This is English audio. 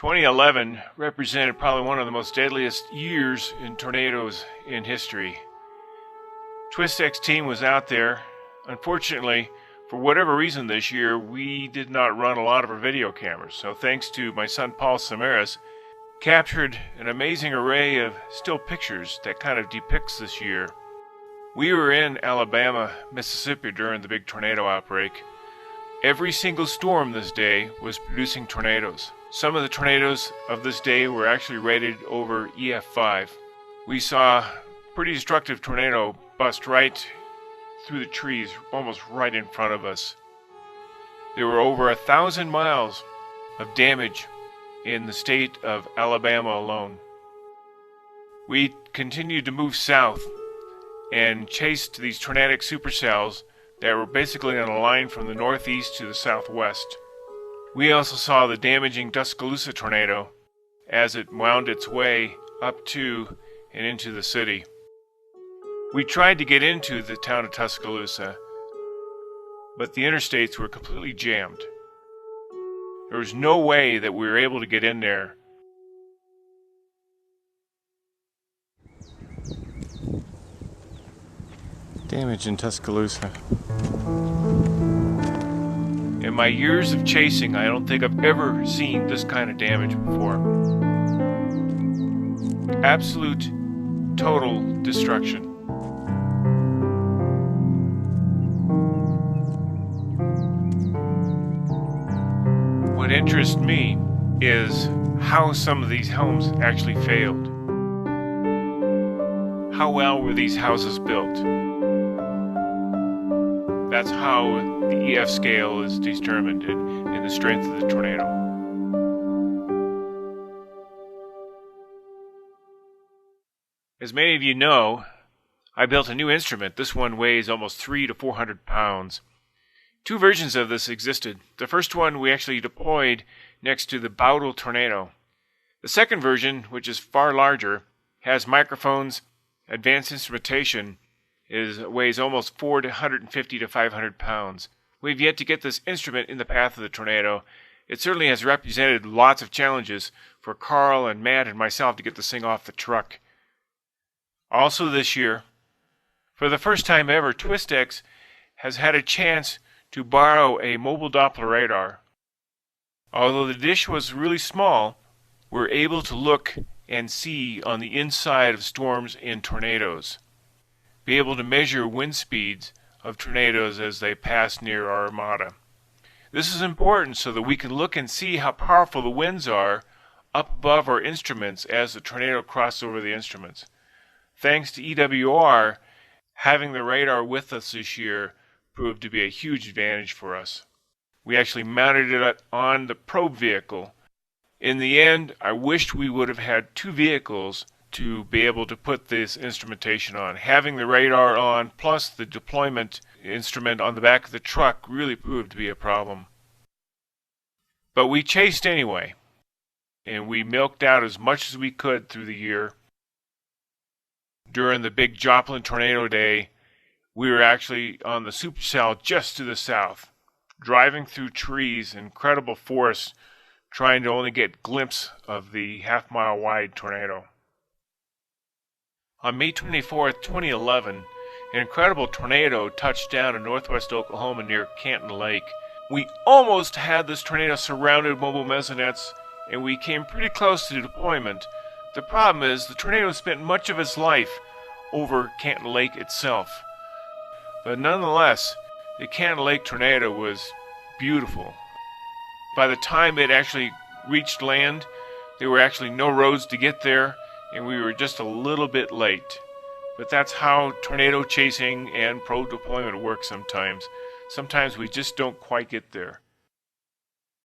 2011 represented probably one of the most deadliest years in tornadoes in history. TwistX team was out there. Unfortunately, for whatever reason this year, we did not run a lot of our video cameras. So thanks to my son Paul Samaras, captured an amazing array of still pictures that kind of depicts this year. We were in Alabama, Mississippi during the big tornado outbreak. Every single storm this day was producing tornadoes. Some of the tornadoes of this day were actually rated over EF5. We saw a pretty destructive tornado bust right through the trees, almost right in front of us. There were over 1,000 miles of damage in the state of Alabama alone. We continued to move south and chased these tornadic supercells that were basically on a line from the northeast to the southwest. We also saw the damaging Tuscaloosa tornado as it wound its way up to and into the city. We tried to get into the town of Tuscaloosa, but the interstates were completely jammed. There was no way that we were able to get in there. Damage in Tuscaloosa. In my years of chasing, I don't think I've ever seen this kind of damage before. Absolute, total destruction. What interests me is how some of these homes actually failed. How well were these houses built? That's how the EF scale is determined in the strength of the tornado. As many of you know, I built a new instrument. This one weighs almost 300 to 400 pounds. Two versions of this existed. The first one we actually deployed next to the Baudel tornado. The second version, which is far larger, has microphones, advanced instrumentation, weighs almost 450 to 500 pounds. We've yet to get this instrument in the path of the tornado. It certainly has represented lots of challenges for Carl and Matt and myself to get this thing off the truck. Also this year, for the first time ever, TwistX has had a chance to borrow a mobile Doppler radar. Although the dish was really small, we're able to look and see on the inside of storms and tornadoes. Be able to measure wind speeds of tornadoes as they pass near our armada. This is important so that we can look and see how powerful the winds are up above our instruments as the tornado crosses over the instruments. Thanks to EWR, having the radar with us this year proved to be a huge advantage for us. We actually mounted it on the probe vehicle. In the end, I wished we would have had two vehicles to be able to put this instrumentation on. Having the radar on plus the deployment instrument on the back of the truck really proved to be a problem. But we chased anyway, and we milked out as much as we could through the year. During the big Joplin tornado day, we were actually on the supercell just to the south, driving through trees, incredible forests, trying to only get a glimpse of the half-mile wide tornado. On May 24, 2011, an incredible tornado touched down in northwest Oklahoma near Canton Lake. We almost had this tornado surrounded mobile mesonettes, and we came pretty close to deployment. The problem is the tornado spent much of its life over Canton Lake itself. But nonetheless, the Canton Lake tornado was beautiful. By the time it actually reached land, there were actually no roads to get there, and we were just a little bit late. But that's how tornado chasing and probe deployment works sometimes. Sometimes we just don't quite get there.